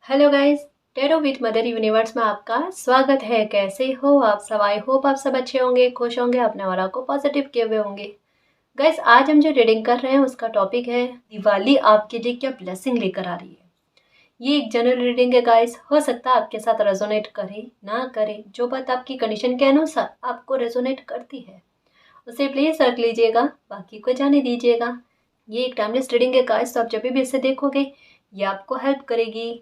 Hello guys. Tarot with mother universe में आपका स्वागत है। कैसे हो आप सब? आई होप आप सब अच्छे होंगे, खुश होंगे, अपने ऑरा को पॉजिटिव किए हुए होंगे। गाइस, आज हम जो रीडिंग कर रहे हैं उसका टॉपिक है दिवाली आपके लिए क्या ब्लेसिंग लेकर आ रही है। ये एक जनरल रीडिंग है गाइस। हो सकता है आपके साथ रेजोनेट करे ना करे, जो बात आपकी कंडीशन के अनुसार आपको रेजोनेट करती है उसे प्लीज रख लीजिएगा, बाकी को जाने दीजिएगा। ये एक टाइमलेस रीडिंग है गाइस, तो आप जब भी इसे देखोगे ये आपको हेल्प करेगी।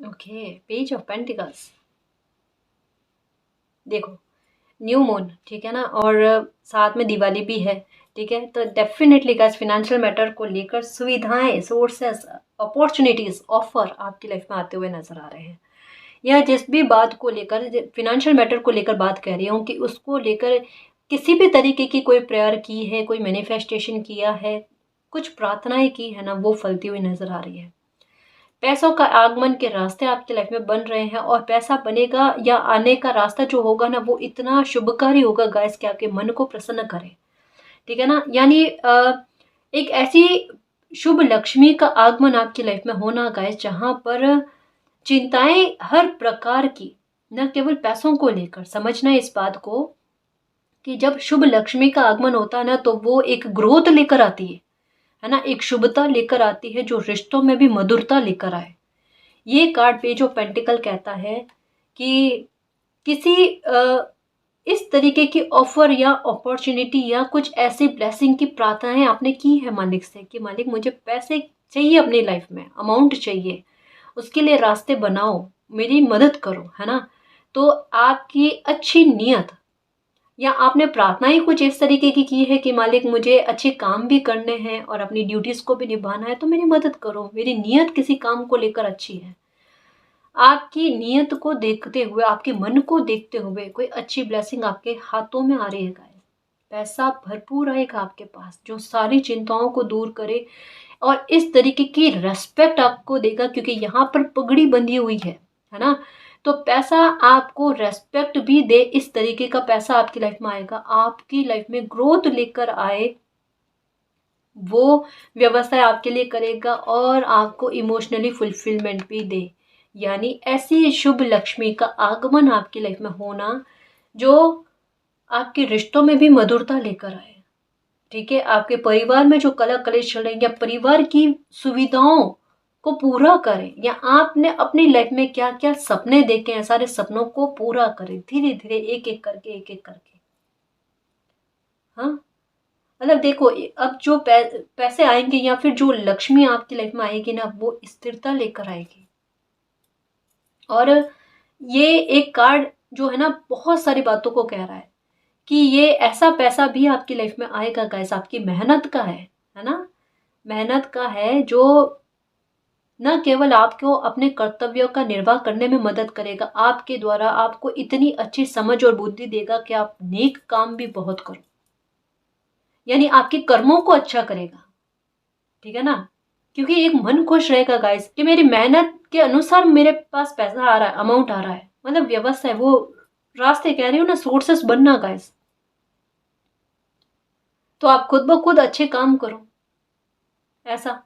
Okay, page of pentacles. देखो, न्यू मून, ठीक है ना, और साथ में दिवाली भी है। ठीक है, तो डेफिनेटली गाइस फिनेंशियल मैटर को लेकर सुविधाएं, सोर्सेस, अपॉर्चुनिटीज, ऑफर आपकी लाइफ में आते हुए नजर आ रहे हैं। या जिस भी बात को लेकर, फिनेंशियल मैटर को लेकर बात कर रही हूँ कि उसको लेकर किसी भी तरीके की कोई प्रेयर की है, कोई मैनिफेस्टेशन किया है, कुछ प्रार्थनाएं की है ना, वो फलती हुई नजर आ रही है। पैसों का आगमन के रास्ते आपकी लाइफ में बन रहे हैं, और पैसा बनेगा या आने का रास्ता जो होगा ना, वो इतना शुभकारी होगा गाइस कि आपके मन को प्रसन्न करे। ठीक है ना, यानी एक ऐसी शुभ लक्ष्मी का आगमन आपकी लाइफ में होना गाइस, जहां पर चिंताएं हर प्रकार की, न केवल पैसों को लेकर, समझना इस बात को कि जब शुभ लक्ष्मी का आगमन होता है ना, तो वो एक ग्रोथ लेकर आती है ना, एक शुभता लेकर आती है जो रिश्तों में भी मधुरता लेकर आए। ये कार्ड पेज ऑफ पेंटिकल कहता है कि किसी इस तरीके की ऑफर या अपॉर्चुनिटी या कुछ ऐसी ब्लेसिंग की प्रार्थनाएं आपने की है मालिक से कि मालिक मुझे पैसे चाहिए, अपनी लाइफ में अमाउंट चाहिए, उसके लिए रास्ते बनाओ, मेरी मदद करो, है ना। तो आपकी अच्छी नीयत, या आपने प्रार्थनाएं कुछ इस तरीके की है कि मालिक मुझे अच्छे काम भी करने हैं और अपनी ड्यूटीज को भी निभाना है, तो मेरी मदद करो, मेरी नीयत किसी काम को लेकर अच्छी है। आपकी नीयत को देखते हुए, आपके मन को देखते हुए कोई अच्छी ब्लेसिंग आपके हाथों में आ रही है गाइस। पैसा भरपूर आएगा आपके पास, जो सारी चिंताओं को दूर करे और इस तरीके की रेस्पेक्ट आपको देगा, क्योंकि यहाँ पर पगड़ी बंधी हुई है ना। तो पैसा आपको रेस्पेक्ट भी दे, इस तरीके का पैसा आपकी लाइफ में आएगा, आपकी लाइफ में ग्रोथ लेकर आए, वो व्यवस्था आपके लिए करेगा और आपको इमोशनली फुलफिलमेंट भी दे। यानी ऐसी शुभ लक्ष्मी का आगमन आपकी लाइफ में होना जो आपके रिश्तों में भी मधुरता लेकर आए। ठीक है, आपके परिवार में जो कलह कलेश चल रहे हैं, या परिवार की सुविधाओं को पूरा करें, या आपने अपनी लाइफ में क्या क्या सपने देखे हैं, सारे सपनों को पूरा करें धीरे धीरे, एक एक करके, एक एक करके। हाँ, मतलब देखो, अब जो पैसे आएंगे या फिर जो लक्ष्मी आपकी लाइफ में आएगी ना, वो स्थिरता लेकर आएगी। और ये एक कार्ड जो है ना, बहुत सारी बातों को कह रहा है कि ये ऐसा पैसा भी आपकी लाइफ में आएगा गाइस, आपकी मेहनत का है ना, मेहनत का है, जो न केवल आपको अपने कर्तव्यों का निर्वाह करने में मदद करेगा, आपके द्वारा आपको इतनी अच्छी समझ और बुद्धि देगा कि आप नेक काम भी बहुत करो, यानी आपके कर्मों को अच्छा करेगा। ठीक है ना, क्योंकि एक मन खुश रहेगा गाइस कि मेरी मेहनत के अनुसार मेरे पास पैसा आ रहा है, अमाउंट आ रहा है, मतलब व्यवस्था है, वो रास्ते कह रही हूँ ना, सोर्सेस बनना गाइस। तो आप खुद ब खुद अच्छे काम करो, ऐसा।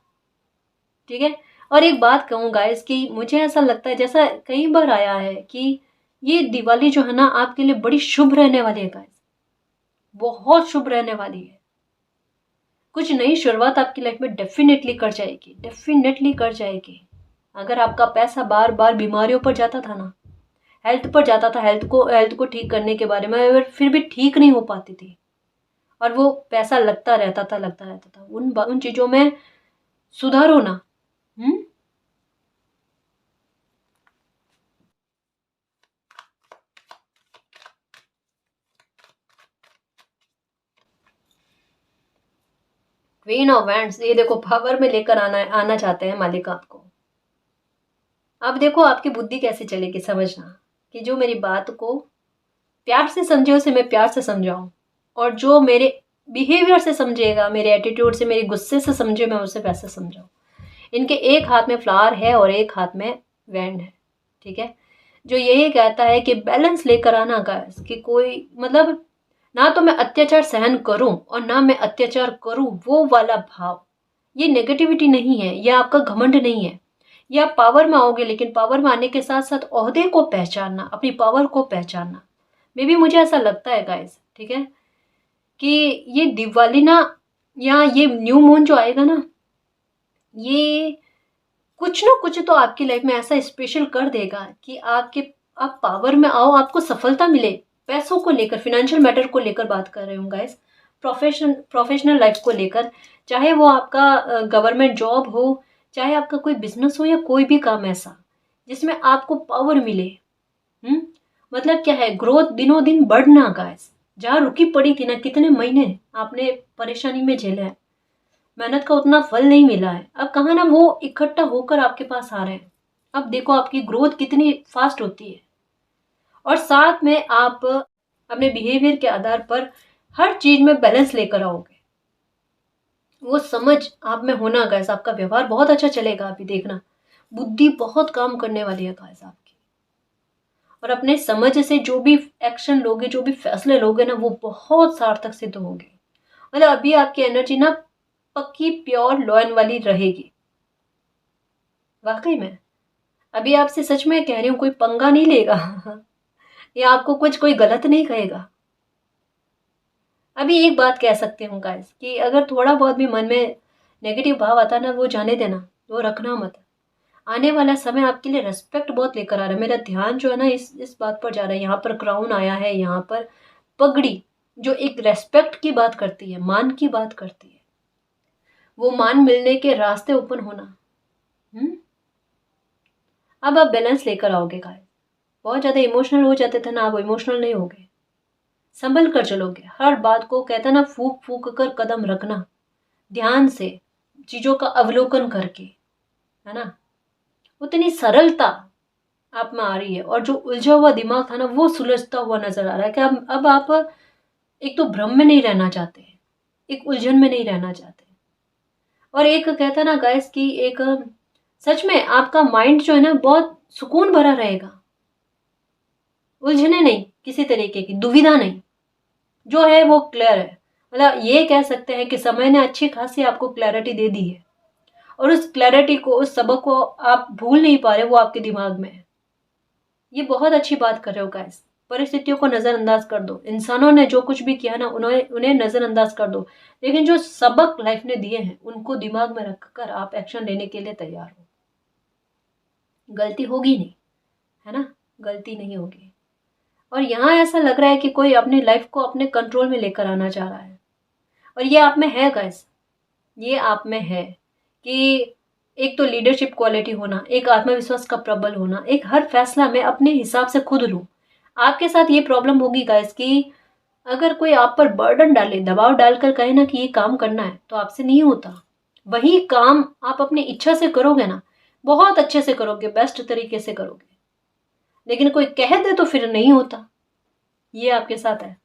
ठीक है, और एक बात कहूँ गाइस कि मुझे ऐसा लगता है, जैसा कई बार आया है, कि ये दिवाली जो है ना आपके लिए बड़ी शुभ रहने वाली है गाइस, बहुत शुभ रहने वाली है। कुछ नई शुरुआत आपकी लाइफ में डेफिनेटली कर जाएगी, डेफिनेटली कर जाएगी। अगर आपका पैसा बार बार बीमारियों पर जाता था ना, हेल्थ पर जाता था, हेल्थ को ठीक करने के बारे में, अगर फिर भी ठीक नहीं हो पाती थी, और वो पैसा लगता रहता था, उन चीजों में सुधारो ना। हम्म। क्वीन ऑफ वैंड्स, ये देखो पावर में लेकर आना चाहते हैं मालिक आपको। अब देखो आपकी बुद्धि कैसे चलेगी, समझना कि जो मेरी बात को प्यार से समझे उसे मैं प्यार से समझाऊं, और जो मेरे बिहेवियर से समझेगा, मेरे एटीट्यूड से, मेरे गुस्से से समझे, मैं उसे वैसे समझाऊं। इनके एक हाथ में फ्लावर है और एक हाथ में वैंड है, ठीक है, जो यही कहता है कि बैलेंस लेकर आना गाइस, कि कोई मतलब ना तो मैं अत्याचार सहन करूं और ना मैं अत्याचार करूं, वो वाला भाव, ये नेगेटिविटी नहीं है, ये आपका घमंड नहीं है। ये आप पावर में आओगे, लेकिन पावर में आने के साथ साथ ओहदे को पहचानना, अपनी पावर को पहचानना। मे बी मुझे ऐसा लगता है गाइस, ठीक है, कि ये दिवाली ना, या ये न्यू मून जो आएगा ना, ये कुछ ना कुछ तो आपकी लाइफ में ऐसा स्पेशल कर देगा कि आप पावर में आओ, आपको सफलता मिले। पैसों को लेकर, फाइनेंशियल मैटर को लेकर बात कर रहे हूँ गाइस, प्रोफेशनल लाइफ को लेकर, चाहे वो आपका गवर्नमेंट जॉब हो, चाहे आपका कोई बिजनेस हो, या कोई भी काम ऐसा जिसमें आपको पावर मिले। हम्म मतलब क्या है, ग्रोथ दिनों दिन बढ़ना गाइस। जहाँ रुकी पड़ी थी ना, कितने महीने आपने परेशानी में झेला है, मेहनत का उतना फल नहीं मिला है, अब कहाँ ना वो इकट्ठा होकर आपके पास आ रहे हैं। अब देखो आपकी ग्रोथ कितनी फास्ट होती है, और साथ में आप अपने बिहेवियर के आधार पर हर चीज में बैलेंस लेकर आओगे। वो समझ आप में होना गाइस, आपका व्यवहार बहुत अच्छा चलेगा। अभी देखना, बुद्धि बहुत काम करने वाली है गाइस आपकी, और अपने समझ से जो भी एक्शन लोगे, जो भी फैसले लोगे ना, वो बहुत सार्थक सिद्ध होंगे। मतलब अभी आपकी एनर्जी ना पक्की प्योर लॉयल वाली रहेगी। वाकई में अभी आपसे सच में कह रही हूँ, कोई पंगा नहीं लेगा या आपको कुछ कोई गलत नहीं कहेगा। अभी एक बात कह सकते हूँ गाइस, कि अगर थोड़ा बहुत भी मन में नेगेटिव भाव आता ना, वो जाने देना, वो रखना मत। आने वाला समय आपके लिए रेस्पेक्ट बहुत लेकर आ रहा है। मेरा ध्यान जो है ना इस बात पर जा रहा है। यहाँ पर क्राउन आया है, यहाँ पर पगड़ी, जो एक रेस्पेक्ट की बात करती है, मान की बात करती है, वो मान मिलने के रास्ते ओपन होना। हम्म अब आप बैलेंस लेकर आओगे गाइस। बहुत ज्यादा इमोशनल हो जाते थे ना, आप इमोशनल नहीं होगे, संभल कर चलोगे। हर बात को कहते हैं ना, फूक फूक कर कदम रखना, ध्यान से चीजों का अवलोकन करके, है ना, उतनी सरलता आप में आ रही है। और जो उलझा हुआ दिमाग था ना, वो सुलझता हुआ नजर आ रहा है कि अब आप एक तो भ्रम में नहीं रहना चाहते, एक उलझन में नहीं रहना चाहते, और एक कहता ना गाइस कि एक सच में आपका माइंड जो है ना, बहुत सुकून भरा रहेगा। उलझने नहीं, किसी तरीके की दुविधा नहीं, जो है वो क्लियर है। मतलब ये कह सकते हैं कि समय ने अच्छी खासी आपको क्लैरिटी दे दी है, और उस क्लैरिटी को, उस सबक को आप भूल नहीं पा रहे, वो आपके दिमाग में है। ये बहुत अच्छी बात कर रहे हो गाइस। परिस्थितियों को नजरअंदाज कर दो, इंसानों ने जो कुछ भी किया ना, उन्हें नजरअंदाज कर दो, लेकिन जो सबक लाइफ ने दिए हैं उनको दिमाग में रखकर आप एक्शन लेने के लिए तैयार हो। गलती होगी नहीं, है ना, गलती नहीं होगी। और यहाँ ऐसा लग रहा है कि कोई अपनी लाइफ को अपने कंट्रोल में लेकर आना चाह रहा है, और ये आप में है गाइस, ये आप में है कि एक तो लीडरशिप क्वालिटी होना, एक आत्मविश्वास का प्रबल होना, एक हर फैसला मैं अपने हिसाब से खुद लूं। आपके साथ ये प्रॉब्लम होगी गाइस कि अगर कोई आप पर बर्डन डाले, दबाव डालकर कहे ना कि ये काम करना है, तो आपसे नहीं होता। वही काम आप अपनी इच्छा से करोगे ना, बहुत अच्छे से करोगे, बेस्ट तरीके से करोगे। लेकिन कोई कह दे तो फिर नहीं होता। ये आपके साथ है।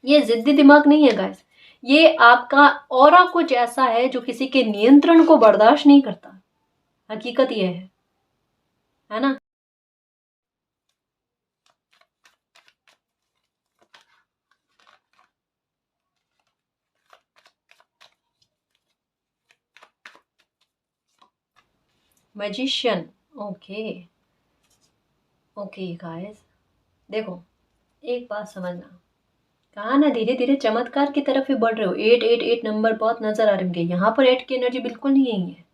ये जिद्दी दिमाग नहीं है गाइस, ये आपका ऑरा कुछ ऐसा है जो किसी के नियंत्रण को बर्दाश्त नहीं करता। हकीकत ये है ना। मैजिशियन, ओके, ओके गाइस, देखो एक बात समझना, कहा ना धीरे धीरे चमत्कार की तरफ ही बढ़ रहे हो। 888 नंबर बहुत नजर आ रहे होंगे, यहाँ पर 8 की एनर्जी बिल्कुल नहीं आई है,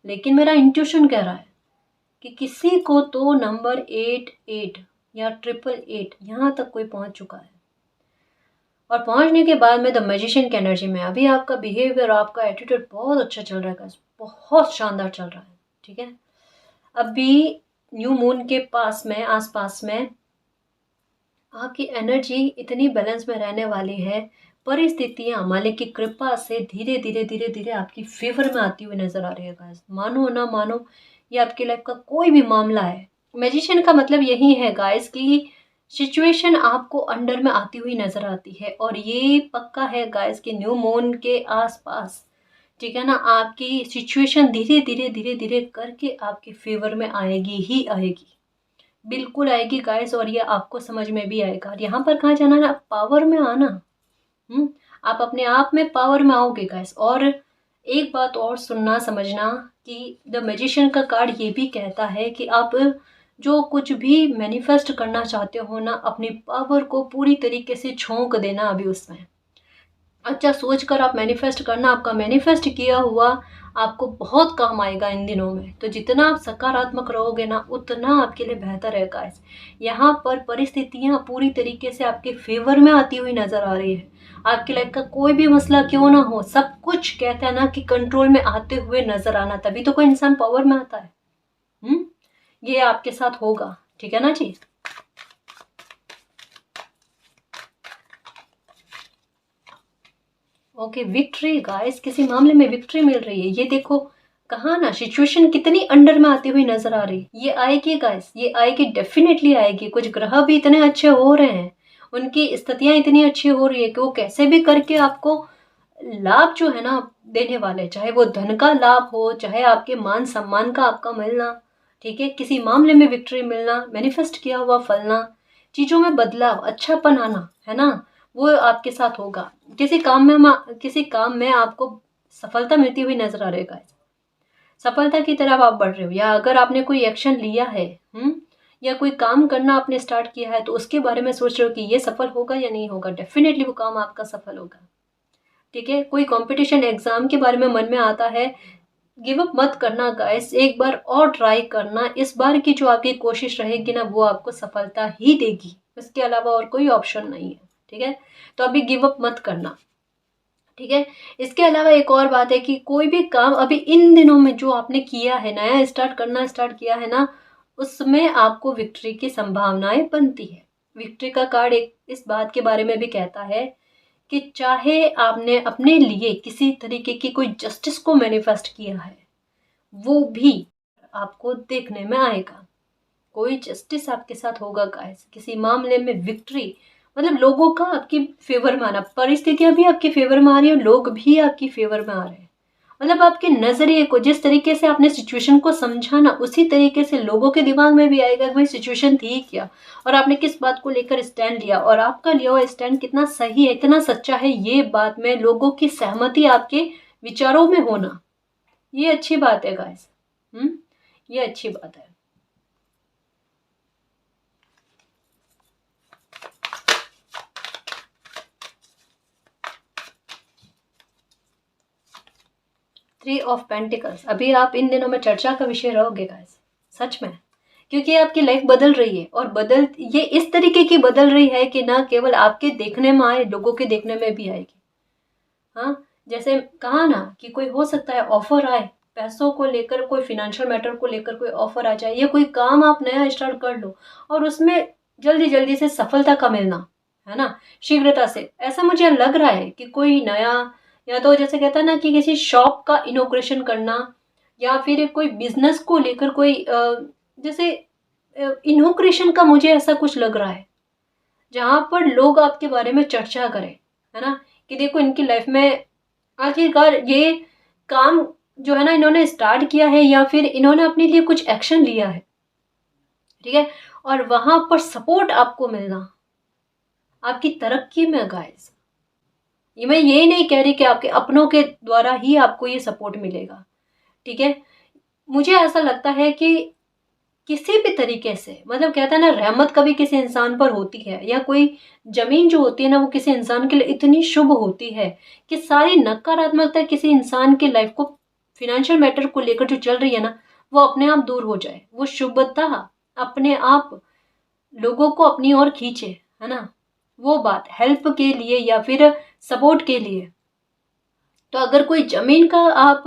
लेकिन मेरा इंट्यूशन कह रहा है कि किसी को तो नंबर 88 या 888 यहाँ तक कोई पहुंच चुका है। और पहुंचने के बाद में द मैजिशियन की एनर्जी में अभी आपका बिहेवियर, आपका एटीट्यूड बहुत अच्छा चल रहा है guys, बहुत शानदार चल रहा है, ठीक है। अभी न्यू मून के पास में, आसपास में आपकी एनर्जी इतनी बैलेंस में रहने वाली है, परिस्थितियां मालिक की कृपा से धीरे धीरे धीरे धीरे आपकी फेवर में आती हुई नजर आ रही है गाइस। मानो ना मानो, ये आपकी लाइफ का कोई भी मामला है, मैजिशियन का मतलब यही है गाइस कि सिचुएशन आपको अंडर में आती हुई नजर आती है। और ये पक्का है गाइस कि न्यू मून के आसपास ठीक है ना, आपकी सिचुएशन धीरे धीरे धीरे धीरे करके आपके फेवर में आएगी ही आएगी, बिल्कुल आएगी गाइस। और ये आपको समझ में भी आएगा। और यहाँ पर कहाँ जाना ना, पावर में आना। हम्म आप अपने आप में पावर में आओगे गाइस। और एक बात और सुनना समझना कि द मैजिशियन का कार्ड ये भी कहता है कि आप जो कुछ भी मैनिफेस्ट करना चाहते हो ना, अपनी पावर को पूरी तरीके से झोंक देना अभी उसमें। अच्छा सोच कर आप मैनिफेस्ट करना, आपका मैनिफेस्ट किया हुआ आपको बहुत काम आएगा इन दिनों में। तो जितना आप सकारात्मक रहोगे ना, उतना आपके लिए बेहतर है गाइस। यहाँ पर परिस्थितियाँ पूरी तरीके से आपके फेवर में आती हुई नजर आ रही है। आपकी लाइफ का कोई भी मसला क्यों ना हो, सब कुछ कहता है ना कि कंट्रोल में आते हुए नजर आना, तभी तो कोई इंसान पावर में आता है। ये आपके साथ होगा, ठीक है ना जी। ओके, विक्ट्री गाइस, किसी मामले में विक्ट्री मिल रही है। ये देखो कहा ना, सिचुएशन कितनी अंडर में आती हुई नजर आ रही है। ये आएगी गाइस, ये आएगी, डेफिनेटली आएगी। कुछ ग्रह भी इतने अच्छे हो रहे हैं, उनकी स्थितियां इतनी अच्छी हो रही है कि वो कैसे भी करके आपको लाभ जो है ना देने वाले, चाहे वो धन का लाभ हो, चाहे आपके मान सम्मान का आपका मिलना, ठीक है, किसी मामले में विक्ट्री मिलना, मैनिफेस्ट किया हुआ फलना, चीजों में बदलाव, अच्छापन आना, है ना, वो आपके साथ होगा। किसी काम में आपको सफलता मिलती हुई नजर आ रहेगा। सफलता की तरफ आप बढ़ रहे हो, या अगर आपने कोई एक्शन लिया है, या कोई काम करना आपने स्टार्ट किया है, तो उसके बारे में सोच रहे हो कि ये सफल होगा या नहीं होगा। डेफिनेटली वो काम आपका सफल होगा, ठीक है। कोई कंपटीशन एग्जाम के बारे में मन में आता है, गिव अप मत करना गाइस, एक बार और ट्राई करना। इस बार की जो आपकी कोशिश रहेगी ना, वो आपको सफलता ही देगी, इसके अलावा और कोई ऑप्शन नहीं है, ठीक है। तो अभी गिव अप मत करना, ठीक है। इसके अलावा एक और बात है कि कोई भी काम अभी इन दिनों में जो आपने किया है, नया स्टार्ट किया है ना, उसमें आपको विक्ट्री की संभावनाएं बनती है। विक्ट्री का कार्ड एक इस बात के बारे में भी कहता है कि चाहे आपने अपने लिए किसी तरीके की कोई जस्टिस को मैनिफेस्ट किया है, वो भी आपको देखने में आएगा। कोई जस्टिस आपके साथ होगा गाइस, किसी मामले में विक्ट्री, मतलब लोगों का आपकी फेवर में आना, परिस्थितियां भी आपके फेवर में आ रही है, लोग भी आपकी फेवर में आ रहे हैं। मतलब आपके नजरिए को, जिस तरीके से आपने सिचुएशन को समझा ना, उसी तरीके से लोगों के दिमाग में भी आएगा कि भाई सिचुएशन थी क्या, और आपने किस बात को लेकर स्टैंड लिया, और आपका लिया हुआ स्टैंड कितना सही है, कितना सच्चा है, ये बात में लोगों की सहमति आपके विचारों में होना, ये अच्छी बात है गाइस। ये अच्छी बात है। थ्री ऑफ पेंटिकल्स, अभी आप इन दिनों में चर्चा का विषय रहोगे गाइस, सच में, क्योंकि आपकी लाइफ बदल रही है, और ये इस तरीके की बदल रही है कि ना केवल आपके देखने में आए, लोगों के देखने में भी आएगी। हाँ, जैसे कहा ना कि कोई हो सकता है ऑफर आए, पैसों को लेकर, कोई फिनेंशियल मैटर को लेकर कोई ऑफर आ जाए, या कोई काम आप नया स्टार्ट कर लो और उसमें जल्दी जल्दी से सफलता का मिलना, है ना, शीघ्रता से। ऐसा मुझे लग रहा है कि कोई नया, या तो जैसे कहता है ना कि किसी शॉप का इनोग्रेशन करना, या फिर कोई बिजनेस को लेकर कोई जैसे इनोग्रेशन का, मुझे ऐसा कुछ लग रहा है जहां पर लोग आपके बारे में चर्चा करें, है ना, कि देखो इनकी लाइफ में आखिरकार ये काम जो है ना इन्होंने स्टार्ट किया है, या फिर इन्होंने अपने लिए कुछ एक्शन लिया है, ठीक है, और वहां पर सपोर्ट आपको मिलना आपकी तरक्की में गाइस। ये मैं ये नहीं कह रही कि आपके अपनों के द्वारा ही आपको ये सपोर्ट मिलेगा, ठीक है। मुझे ऐसा लगता है कि किसी भी तरीके से, मतलब कहता है ना, रहमत कभी किसी इंसान पर होती है, या कोई जमीन जो होती है ना, वो किसी इंसान के लिए इतनी शुभ होती है कि सारी नकारात्मकता किसी इंसान के लाइफ को, फिनेंशियल मैटर को लेकर जो चल रही है ना, वो अपने आप दूर हो जाए, वो शुभता अपने आप लोगों को अपनी ओर खींचे, है ना, वो बात हेल्प के लिए या फिर सपोर्ट के लिए। तो अगर कोई जमीन का आप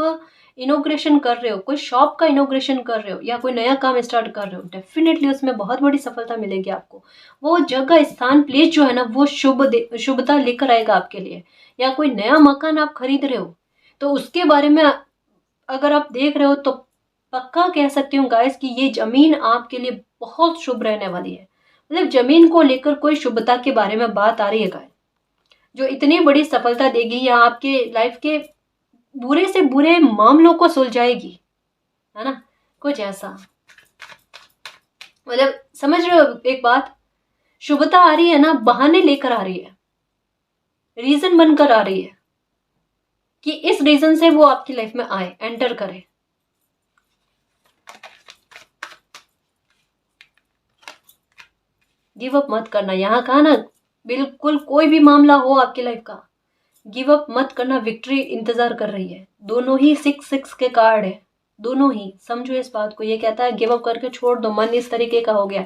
इनोग्रेशन कर रहे हो, कोई शॉप का इनोग्रेशन कर रहे हो, या कोई नया काम स्टार्ट कर रहे हो, डेफिनेटली उसमें बहुत बड़ी सफलता मिलेगी आपको। वो जगह, स्थान, प्लेस जो है ना, वो शुभता लेकर आएगा आपके लिए। या कोई नया मकान आप खरीद रहे हो, तो उसके बारे में अगर आप देख रहे हो, तो पक्का कह सकती हूँ गाइस कि ये जमीन आपके लिए बहुत शुभ रहने वाली है। मतलब जमीन को लेकर कोई शुभता के बारे में बात आ रही है गाइस, जो इतनी बड़ी सफलता देगी, या आपके लाइफ के बुरे से बुरे मामलों को सुलझाएगी, है ना, कुछ ऐसा। मतलब समझ रहे हो एक बात, शुभता आ रही है ना, बहाने लेकर आ रही है, रीजन बनकर आ रही है कि इस रीजन से वो आपकी लाइफ में आए, एंटर करे। गिव अप मत करना, यहाँ कहा ना, बिल्कुल कोई भी मामला हो आपकी लाइफ का, गिव अप मत करना, विक्ट्री इंतजार कर रही है। दोनों ही 6-6 के कार्ड है, दोनों ही, समझो इस बात को। ये कहता है गिव अप करके छोड़ दो, मन इस तरीके का हो गया,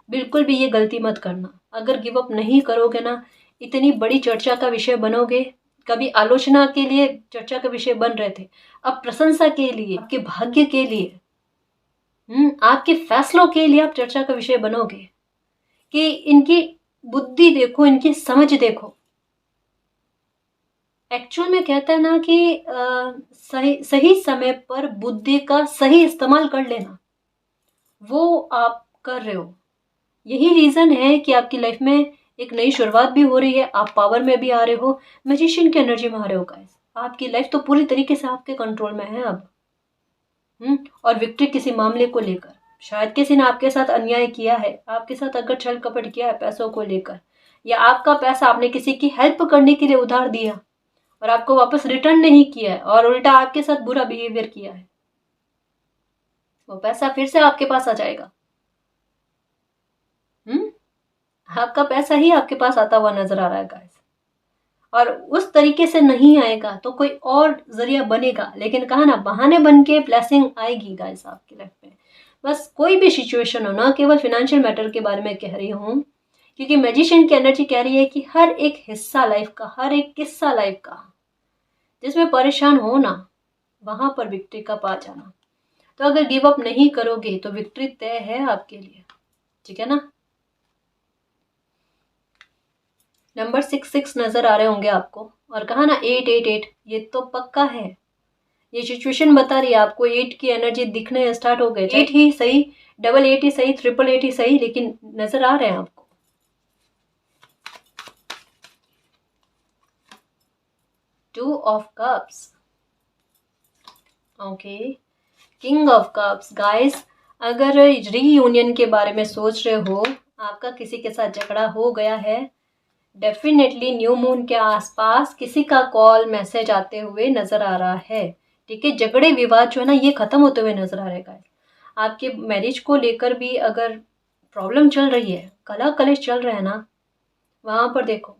बिल्कुल भी ये गलती मत करना। अगर गिव अप नहीं करोगे ना, इतनी बड़ी चर्चा का विषय बनोगे। कभी आलोचना के लिए चर्चा का विषय बन रहे थे, अब प्रशंसा के लिए, आपके भाग्य के लिए, आपके फैसलों के लिए आप चर्चा का विषय बनोगे कि इनकी बुद्धि देखो, इनकी समझ देखो। एक्चुअल में कहता है ना कि सही सही समय पर बुद्धि का सही इस्तेमाल कर लेना, वो आप कर रहे हो। यही रीजन है कि आपकी लाइफ में एक नई शुरुआत भी हो रही है, आप पावर में भी आ रहे हो, मैजिशियन की एनर्जी में आ रहे हो गाइस। आपकी लाइफ तो पूरी तरीके से आपके कंट्रोल में है अब। और विक्ट्री किसी मामले को लेकर, शायद किसी ने आपके साथ अन्याय किया है, आपके साथ अगर छल कपट किया है पैसों को लेकर, या आपका पैसा आपने किसी की हेल्प करने के लिए उधार दिया और आपको वापस रिटर्न नहीं किया है और उल्टा आपके साथ बुरा बिहेवियर किया है, वो पैसा फिर से आपके पास आ जाएगा। आपका पैसा ही आपके पास आता हुआ नजर आ रहा है गाइस। और उस तरीके से नहीं आएगा तो कोई और जरिया बनेगा, लेकिन कहा ना, बहाने बन के ब्लेसिंग आएगी गाइस आपकी लाइफ में। बस कोई भी सिचुएशन हो ना, केवल फाइनेंशियल मैटर के बारे में कह रही हूँ, क्योंकि मैजिशियन की एनर्जी कह रही है कि हर एक हिस्सा लाइफ का, हर एक किस्सा लाइफ का जिसमें परेशान हो ना, वहां पर विक्ट्री का पा जाना। तो अगर गिव अप नहीं करोगे तो विक्ट्री तय है आपके लिए, ठीक है ना। नंबर 6-6 नजर आ रहे होंगे आपको, और कहा ना 8-8-8, ये तो पक्का है। ये सिचुएशन बता रही है आपको, 8 की एनर्जी दिखने स्टार्ट हो गए। 8 ही सही, डबल 8 ही सही, ट्रिपल 8 ही सही, लेकिन नजर आ रहे हैं आपको। Two of cups, okay, king of cups. Guys, अगर रीयूनियन के बारे में सोच रहे हो, आपका किसी के साथ झगड़ा हो गया है, डेफिनेटली न्यू मून के आसपास किसी का कॉल मैसेज आते हुए नजर आ रहा है, ठीक है। झगड़े विवाद जो है ना, ये खत्म होते हुए नजर आ रहे हैं। आपके मैरिज को लेकर भी अगर प्रॉब्लम चल रही है, कला कलेश चल रहा है ना, वहां पर देखो,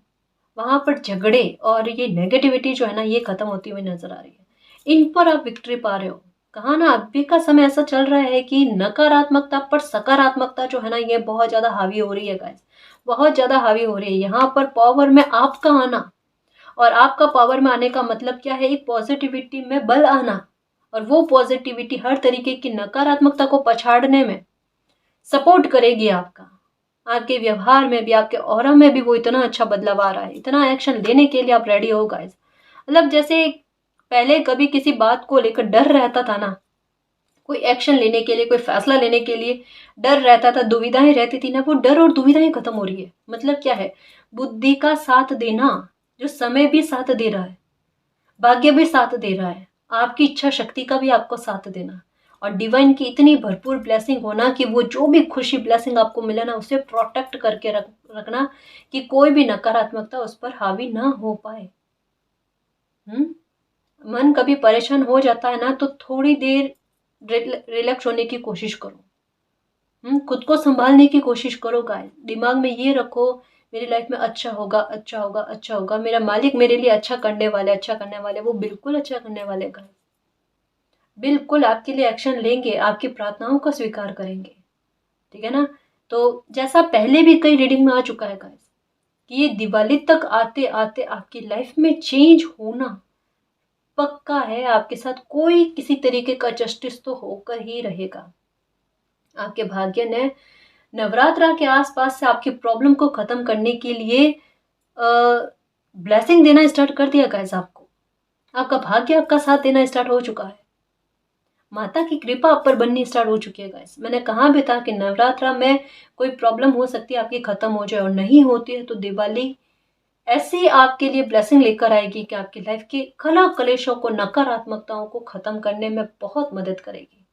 वहां पर झगड़े और ये नेगेटिविटी जो है ना, ये खत्म होती हुई नजर आ रही है। इन पर आप विक्ट्री पा रहे हो। कहा ना, अभी का समय ऐसा चल रहा है कि नकारात्मकता पर सकारात्मकता जो है ना, ये बहुत ज्यादा हावी हो रही है गाइस, बहुत ज्यादा हावी हो रही है। यहाँ पर पावर में आपका आना, और आपका पावर में आने का मतलब क्या है, एक पॉजिटिविटी में बल आना, और वो पॉजिटिविटी हर तरीके की नकारात्मकता को पछाड़ने में सपोर्ट करेगी आपका। आपके व्यवहार में भी, आपके ऑरा में भी वो इतना अच्छा बदलाव आ रहा है, इतना एक्शन लेने के लिए आप रेडी हो गाइस। मतलब जैसे पहले कभी किसी बात को लेकर डर रहता था ना, कोई एक्शन लेने के लिए, कोई फैसला लेने के लिए डर रहता था, दुविधाएं रहती थी ना, वो डर और दुविधाएं खत्म हो रही है। मतलब क्या है, बुद्धि का साथ देना, जो समय भी साथ दे रहा है, भाग्य भी साथ दे रहा है, आपकी इच्छा शक्ति का भी आपको साथ देना, और डिवाइन की इतनी भरपूर ब्लेसिंग होना कि वो जो भी खुशी ब्लेसिंग आपको मिले ना, उसे प्रोटेक्ट करके रखना कि कोई भी नकारात्मकता उस पर हावी ना हो पाए। मन कभी परेशान हो जाता है ना, तो थोड़ी देर रिलैक्स होने की कोशिश करो, खुद को संभालने की कोशिश करो गाइस। दिमाग में ये रखो, मेरी लाइफ में अच्छा होगा, अच्छा होगा, अच्छा होगा, मेरा मालिक मेरे लिए अच्छा करने वाले, अच्छा करने वाले, वो बिल्कुल अच्छा करने वाले गाइस, बिल्कुल आपके लिए एक्शन लेंगे, आपकी प्रार्थनाओं का स्वीकार करेंगे, ठीक है ना। तो जैसा पहले भी कई रीडिंग में आ चुका है गाइस, कि ये दिवाली तक आते आते आपकी लाइफ में चेंज होना पक्का है। आपके साथ कोई किसी तरीके का जस्टिस तो होकर ही रहेगा। आपके भाग्य ने नवरात्रा के आसपास से आपकी प्रॉब्लम को खत्म करने के लिए ब्लेसिंग देना स्टार्ट कर दिया गाइस। आपको आपका भाग्य आपका साथ देना स्टार्ट हो चुका है, माता की कृपा आप पर बननी स्टार्ट हो चुकी है गाइस। मैंने कहा भी था कि नवरात्रा में कोई प्रॉब्लम हो सकती है आपकी खत्म हो जाए, और नहीं होती है तो दिवाली ऐसी आपके लिए ब्लेसिंग लेकर आएगी कि आपकी लाइफ की खला कलेशों को, नकारात्मकताओं को खत्म करने में बहुत मदद करेगी।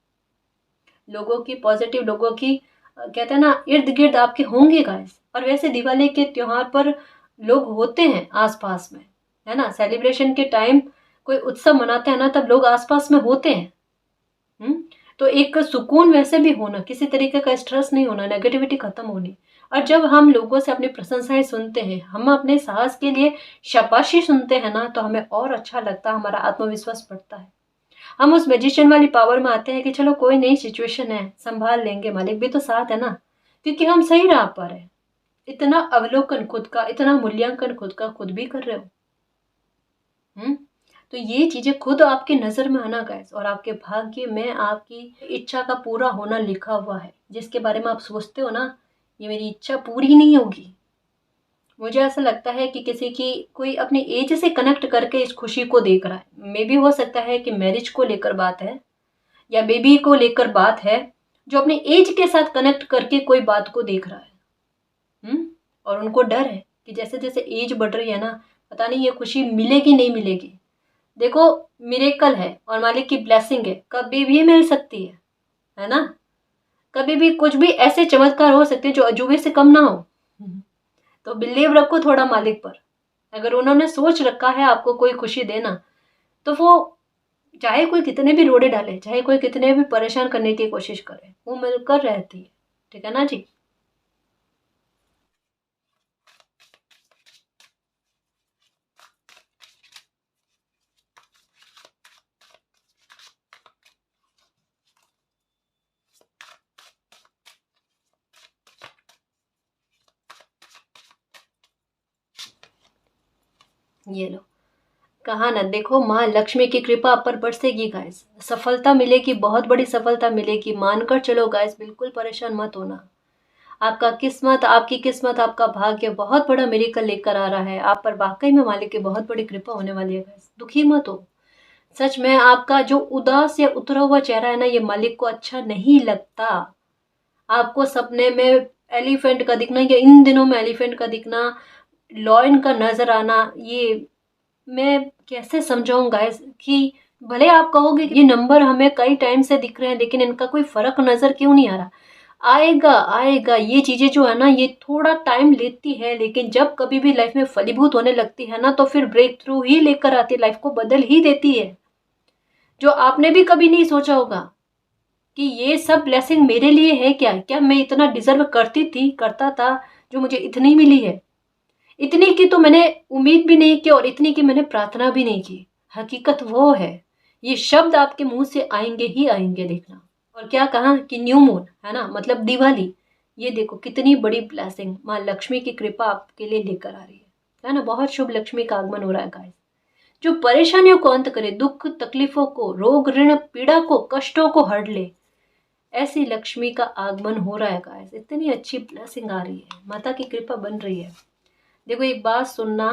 लोगों की, पॉजिटिव लोगों की कहते हैं ना, इर्द गिर्द आपके होंगे गाइस। और वैसे दिवाली के त्योहार पर लोग होते हैं आसपास में, है ना। सेलिब्रेशन के टाइम कोई उत्सव मनाते हैं ना, तब लोग आसपास में होते हैं। तो एक सुकून वैसे भी होना, किसी तरीके का स्ट्रेस नहीं होना, नेगेटिविटी खत्म होनी। और जब हम लोगों से अपनी प्रशंसाएं सुनते हैं, हम अपने साहस के लिए शाबाशी सुनते हैं ना, तो हमें और अच्छा लगता है, हमारा आत्मविश्वास बढ़ता है। हम उस मैजिशियन वाली पावर में आते हैं कि चलो कोई नई सिचुएशन है, संभाल लेंगे, मालिक भी तो साथ है ना, क्योंकि हम सही राह पर है। इतना अवलोकन खुद का, इतना मूल्यांकन खुद का खुद भी कर रहे हो। तो ये चीजें खुद आपके नजर में आना गाइस, और आपके भाग्य में आपकी इच्छा का पूरा होना लिखा हुआ है। जिसके बारे में आप सोचते हो ना, ये मेरी इच्छा पूरी नहीं होगी, मुझे ऐसा लगता है कि किसी की, कोई अपनी एज से कनेक्ट करके इस खुशी को देख रहा है। मे भी हो सकता है कि मैरिज को लेकर बात है, या बेबी को लेकर बात है, जो अपने एज के साथ कनेक्ट करके कोई बात को देख रहा है। और उनको डर है कि जैसे जैसे एज बढ़ रही है ना, पता नहीं ये खुशी मिलेगी नहीं मिलेगी। देखो, मिरेकल है और मालिक की ब्लेसिंग है, कभी भी मिल सकती है ना। कभी भी कुछ भी ऐसे चमत्कार हो सकते हैं जो अजूबे से कम ना हो। तो बिलीव रखो थोड़ा मालिक पर। अगर उन्होंने सोच रखा है आपको कोई खुशी देना, तो वो चाहे कोई कितने भी रोड़े डाले, चाहे कोई कितने भी परेशान करने की कोशिश करे, वो मिलकर रहती है। ठीक है ना जी। ये लो, कहा ना, देखो माँ लक्ष्मी की कृपा आप पर बरसेगी गाइस। सफलता मिलेगी, बहुत बड़ी सफलता मिलेगी, मानकर चलो गाइस, बिल्कुल परेशान मत होना। आपका किस्मत, आपकी किस्मत, आपका भाग्य बहुत बड़ा मिरेकल लेकर आ रहा है। आप पर वाकई में मालिक की बहुत बड़ी कृपा होने वाली है गाइस, दुखी मत हो। सच में आपका जो उदास या उतरा हुआ चेहरा है ना, ये मालिक को अच्छा नहीं लगता। आपको सपने में एलिफेंट का दिखना, या इन दिनों में एलिफेंट का दिखना, लॉयन का नजर आना, ये मैं कैसे समझाऊं गाइस कि भले आप कहोगे कि ये नंबर हमें कई टाइम से दिख रहे हैं, लेकिन इनका कोई फर्क नजर क्यों नहीं आ रहा। आएगा आएगा, ये चीजें जो है ना, ये थोड़ा टाइम लेती है, लेकिन जब कभी भी लाइफ में फलीभूत होने लगती है ना, तो फिर ब्रेक थ्रू ही लेकर आती है, लाइफ को बदल ही देती है। जो आपने भी कभी नहीं सोचा होगा कि ये सब ब्लेसिंग मेरे लिए है, क्या क्या मैं इतना डिजर्व करती थी, करता था, जो मुझे इतनी मिली है। इतनी की तो मैंने उम्मीद भी नहीं की, और इतनी की मैंने प्रार्थना भी नहीं की। हकीकत वो है, ये शब्द आपके मुंह से आएंगे ही आएंगे, देखना। और क्या कहा कि न्यू मून है ना, मतलब दिवाली। ये देखो कितनी बड़ी ब्लेसिंग माँ लक्ष्मी की कृपा आपके लिए लेकर आ रही है ना। बहुत शुभ लक्ष्मी का आगमन हो रहा है गाइस, जो परेशानियों को अंत करे, दुख तकलीफों को, रोग ऋण पीड़ा को, कष्टों को हर ले। ऐसी लक्ष्मी का आगमन हो रहा है गाइस, इतनी अच्छी ब्लेसिंग आ रही है, माता की कृपा बन रही है। देखो एक बात सुनना,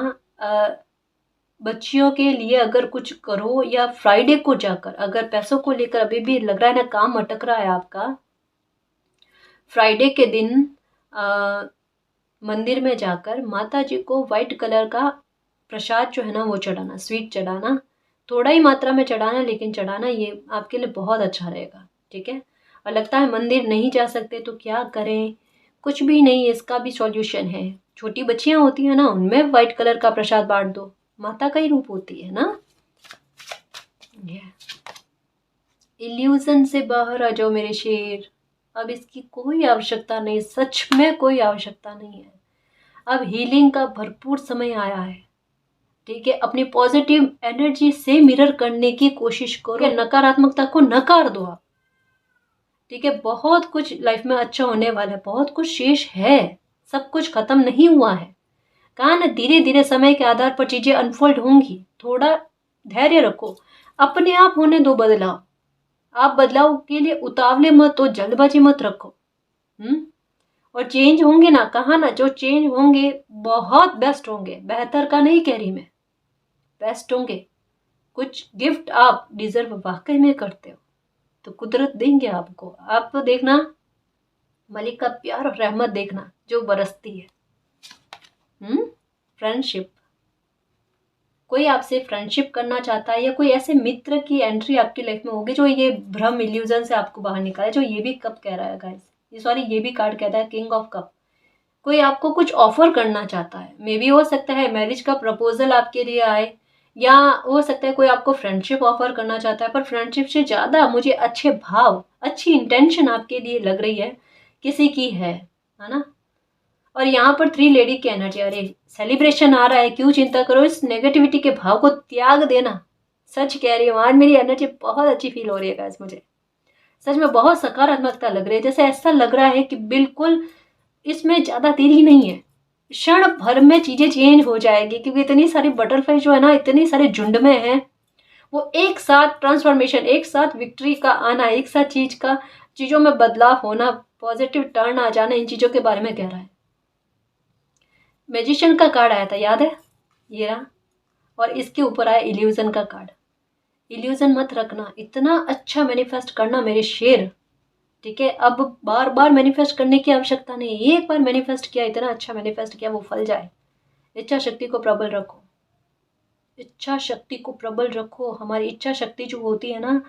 बच्चियों के लिए अगर कुछ करो, या फ्राइडे को जाकर अगर पैसों को लेकर अभी भी लग रहा है ना काम अटक रहा है आपका, फ्राइडे के दिन मंदिर में जाकर माता जी को व्हाइट कलर का प्रसाद जो है ना वो चढ़ाना, स्वीट चढ़ाना, थोड़ा ही मात्रा में चढ़ाना, लेकिन चढ़ाना, ये आपके लिए बहुत अच्छा रहेगा। ठीक है। और लगता है मंदिर नहीं जा सकते तो क्या करें, कुछ भी नहीं, इसका भी सॉल्यूशन है। छोटी बच्चियां होती है ना, उनमें व्हाइट कलर का प्रसाद बांट दो, माता का ही रूप होती है ना। इल्यूजन से बाहर आ जाओ मेरे शेर, अब इसकी कोई आवश्यकता नहीं, सच में कोई आवश्यकता नहीं है। अब हीलिंग का भरपूर समय आया है। ठीक है, अपनी पॉजिटिव एनर्जी से मिरर करने की कोशिश करो, नकारात्मकता को नकार दो आप। ठीक है, बहुत कुछ लाइफ में अच्छा होने वाला है, बहुत कुछ शेष है, सब कुछ खत्म नहीं हुआ है। कहा ना, धीरे धीरे समय के आधार पर चीजें अनफोल्ड होंगी, थोड़ा धैर्य रखो, अपने आप होने दो बदलाव। आप बदलाव के लिए उतावले मत हो, जल्दबाजी मत रखो। और चेंज होंगे ना, कहा ना, जो चेंज होंगे बहुत बेस्ट होंगे, बेहतर का नहीं कह रही मैं, बेस्ट होंगे। कुछ गिफ्ट आप डिजर्व वाकई में करते हो, तो कुदरत देंगे आपको। आप तो देखना, मलिक का प्यार और रहमत देखना जो बरसती है। फ्रेंडशिप, कोई आपसे फ्रेंडशिप करना चाहता है, या कोई ऐसे मित्र की एंट्री आपकी लाइफ में होगी जो ये भ्रम इल्यूजन से आपको बाहर निकाले। जो ये भी कप कह रहा है गाइस, ये सॉरी ये भी कार्ड कहता है किंग ऑफ कप। कोई आपको कुछ ऑफर करना चाहता है, मे बी हो सकता है मैरिज का प्रपोजल आपके लिए आए, या हो सकता है कोई आपको फ्रेंडशिप ऑफर करना चाहता है। पर फ्रेंडशिप से ज़्यादा मुझे अच्छे भाव, अच्छी इंटेंशन आपके लिए लग रही है किसी की है ना। और यहाँ पर 3 लेडी की एनर्जी, अरे सेलिब्रेशन आ रहा है, क्यों चिंता करो, इस नेगेटिविटी के भाव को त्याग देना। सच कह रही हूँ, आज मेरी एनर्जी बहुत अच्छी फील हो रही है गाइस, मुझे सच में बहुत सकारात्मकता लग रही है। जैसे ऐसा लग रहा है कि बिल्कुल इसमें ज़्यादा देरी नहीं है, क्षण भर में चीज़ें चेंज हो जाएगी, क्योंकि इतनी सारी बटरफ्लाई जो है ना, इतनी सारे झुंड में है, वो एक साथ ट्रांसफॉर्मेशन, एक साथ विक्ट्री का आना, एक साथ चीज़ों में बदलाव होना, पॉजिटिव टर्न आ जाना, इन चीज़ों के बारे में कह रहा है। मैजिशियन का कार्ड आया था, याद है, ये रहा, और इसके ऊपर आया इल्यूजन का कार्ड। इल्यूजन मत रखना, इतना अच्छा मैनिफेस्ट करना मेरे शेर, ठीक है। अब बार बार मैनिफेस्ट करने की आवश्यकता नहीं, एक बार मैनिफेस्ट किया, इतना अच्छा मैनिफेस्ट किया, वो फल जाए। इच्छा शक्ति को प्रबल रखो, इच्छा शक्ति को प्रबल रखो। हमारी इच्छा शक्ति जो होती है ना,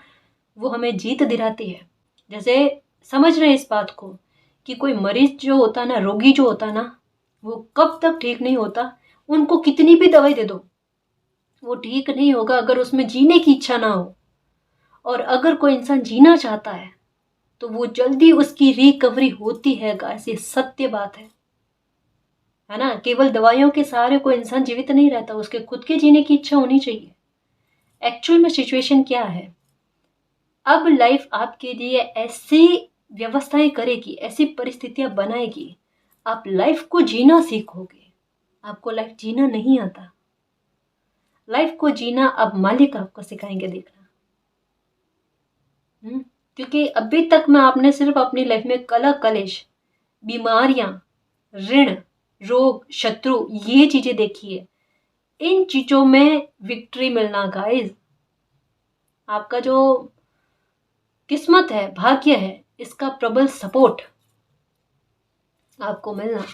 वो हमें जीत दिलाती है। जैसे समझ रहे हैं इस बात को कि कोई मरीज जो होता है ना, रोगी जो होता है ना, वो कब तक ठीक नहीं होता, उनको कितनी भी दवाई दे दो वो ठीक नहीं होगा अगर उसमें जीने की इच्छा ना हो। और अगर कोई इंसान जीना चाहता है तो वो जल्दी उसकी रिकवरी होती है गाइस, ये सत्य बात है ना। केवल दवाइयों के सहारे कोई इंसान जीवित नहीं रहता, उसके खुद के जीने की इच्छा होनी चाहिए। एक्चुअल में सिचुएशन क्या है, अब लाइफ आपके लिए ऐसी व्यवस्थाएं करेगी, ऐसी परिस्थितियां बनाएगी, आप लाइफ को जीना सीखोगे। आपको लाइफ जीना नहीं आता, लाइफ को जीना अब मालिक आपको सिखाएंगे, देखना। क्योंकि अभी तक में आपने सिर्फ अपनी लाइफ में कलह कलेश, बीमारियां, ऋण, रोग, शत्रु, ये चीजें देखी है। इन चीजों में विक्ट्री मिलना गाइस, आपका जो किस्मत है, भाग्य है, इसका प्रबल सपोर्ट आपको मिलना।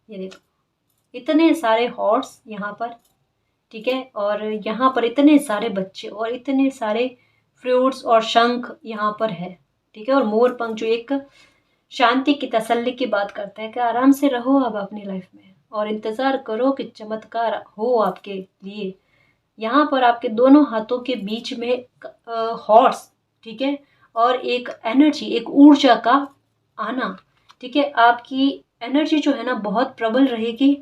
ये देखो, इतने सारे हॉर्स यहाँ पर, ठीक है, और यहाँ पर इतने सारे बच्चे और इतने सारे फ्रूट्स और शंख यहाँ पर है, ठीक है। और मोर पंख जो एक शांति की तसल्ली की बात करता है कि आराम से रहो अब अपनी लाइफ में और इंतज़ार करो कि चमत्कार हो आपके लिए। यहाँ पर आपके दोनों हाथों के बीच में हॉर्स, ठीक है, और एक एनर्जी, एक ऊर्जा का आना, ठीक है। आपकी एनर्जी जो है ना बहुत प्रबल रहेगी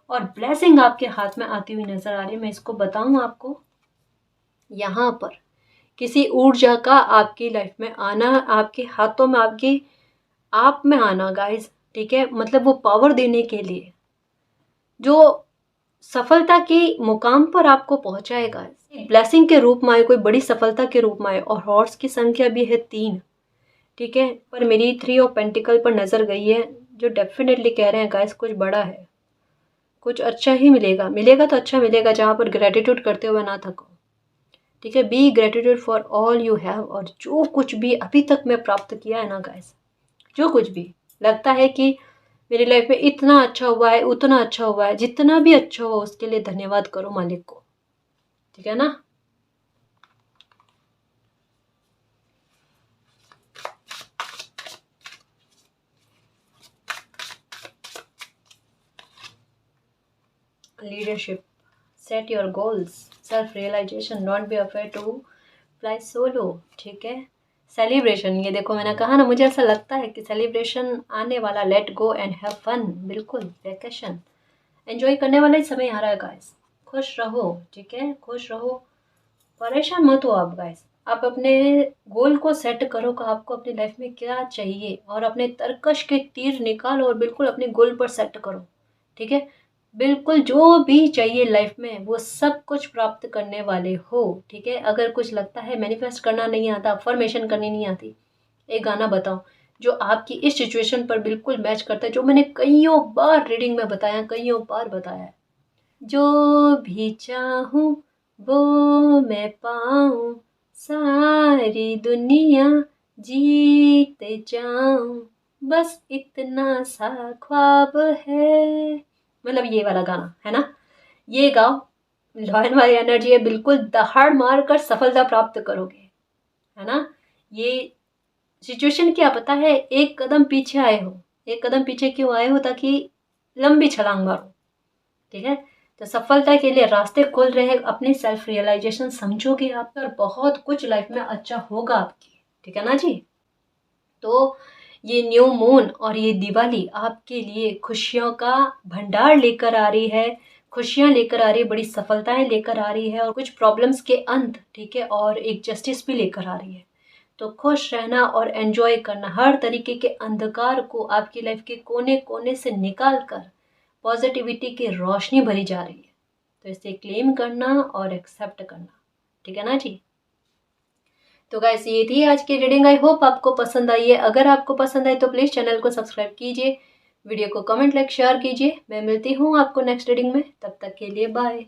और ब्लेसिंग आपके हाथ में आती हुई नजर आ रही है। मैं इसको बताऊं आपको, यहाँ पर किसी ऊर्जा का आपकी लाइफ में आना, आपके हाथों में, आपकी आप में आना गाइस, ठीक है, मतलब वो पावर देने के लिए जो सफलता के मुकाम पर आपको पहुंचाएगा, एक ब्लेसिंग के रूप में आए, कोई बड़ी सफलता के रूप में आए। और हॉर्स की संख्या भी है 3, ठीक है। पर मेरी 3 ऑफ पेंटिकल पर नजर गई है, जो डेफिनेटली कह रहे हैं गाइस कुछ बड़ा है, कुछ अच्छा ही मिलेगा, मिलेगा तो अच्छा मिलेगा, जहाँ पर ग्रेटिट्यूड करते हुए ना थको, ठीक है। Be gratitude for all you have, और जो कुछ भी अभी तक मैं प्राप्त किया है ना गाइस, जो कुछ भी लगता है कि मेरी लाइफ में इतना अच्छा हुआ है, उतना अच्छा हुआ है, जितना भी अच्छा हुआ उसके लिए धन्यवाद करो मालिक को, ठीक है ना। Leadership, set your goals, self realisation, not be afraid to fly solo, ठीक है। सेलिब्रेशन, ये देखो मैंने कहा ना, मुझे ऐसा लगता है कि सेलिब्रेशन आने वाला, let go and have fun, बिल्कुल वैकेशन एंजॉय करने वाला ही समय आ रहा है गाइस। खुश रहो, ठीक है, खुश रहो, परेशान मत हो आप गाइस। आप अपने गोल को सेट करो कि आपको अपनी लाइफ में क्या चाहिए, और अपने तरकश के तीर निकालो और बिल्कुल अपने गोल पर सेट करो, ठीक है। बिल्कुल जो भी चाहिए लाइफ में वो सब कुछ प्राप्त करने वाले हो, ठीक है। अगर कुछ लगता है मैनिफेस्ट करना नहीं आता, अफर्मेशन करनी नहीं आती, एक गाना बताओ जो आपकी इस सिचुएशन पर बिल्कुल मैच करता है, जो मैंने कईयों बार रीडिंग में बताया, कईयों बार बताया है। जो भी चाहूं वो मैं पाऊं, सारी दुनिया जीते जाऊं, बस इतना सा ख्वाब है, मतलब ये वाला गाना है ना, ये गाओ, लॉयन वाली एनर्जी है, बिल्कुल दहाड़ मार कर सफलता प्राप्त करोगे, है ना। ये सिचुएशन क्या पता है, एक कदम पीछे आए हो, एक कदम पीछे क्यों आए हो, ताकि लंबी छलांग मारो, ठीक है। तो सफलता के लिए रास्ते खुल रहे हैं, अपनी सेल्फ रियलाइजेशन समझोगे आप, और बहुत कुछ लाइफ में अच्छा होगा आपकी, ठीक है ना जी। तो ये न्यू मून और ये दिवाली आपके लिए खुशियों का भंडार लेकर आ रही है, खुशियाँ लेकर आ रही है, बड़ी सफलताएं लेकर आ रही है, और कुछ प्रॉब्लम्स के अंत, ठीक है, और एक जस्टिस भी लेकर आ रही है। तो खुश रहना और एंजॉय करना, हर तरीके के अंधकार को आपकी लाइफ के कोने कोने से निकाल कर पॉजिटिविटी की रोशनी भरी जा रही है। तो इसे क्लेम करना और एक्सेप्ट करना, ठीक है ना जी। तो गाइस ये थी आज की रीडिंग, आई होप आपको पसंद आई है। अगर आपको पसंद आई तो प्लीज़ चैनल को सब्सक्राइब कीजिए, वीडियो को कमेंट लाइक शेयर कीजिए। मैं मिलती हूँ आपको नेक्स्ट रीडिंग में, तब तक के लिए बाय।